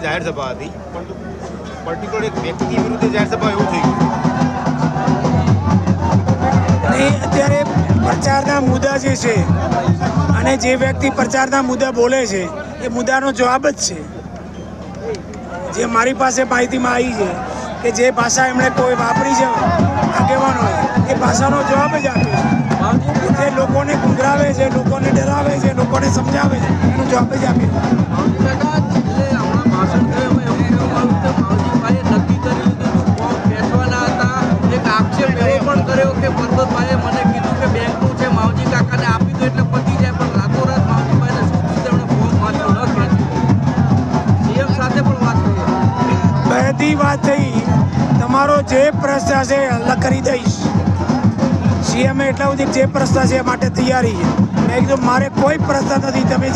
જાહેર સભા હતી પણ પર્ટિક્યુલર એક વ્યક્તિ વિરુદ્ધ જાહેર સભા એવું થઈ ગયું. અત્યારે પ્રચારના મુદ્દા જે છે અને જે વ્યક્તિ પ્રચારના મુદ્દા બોલે છે એ મુદ્દાનો જવાબ જ છે. જે મારી પાસે માહિતીમાં આવી છે કે જે ભાષા એમણે કોઈ વાપરી છે આગેવાનો એ ભાષાનો જવાબ જ આપ્યો છે. જે લોકોને ગુંગરાવે છે, લોકોને ડરાવે છે, લોકોને સમજાવે છે એનો જવાબ જ આપ્યો. બધી વાત થઈ. તમારો જે પ્રશ્ન છે હલ કરી દઈશ. સીએમએ એટલા સુધી જે પ્રશ્ન છે માટે તૈયારી છે. મેં કીધું મારે કોઈ પ્રશ્ન નથી, તમે જે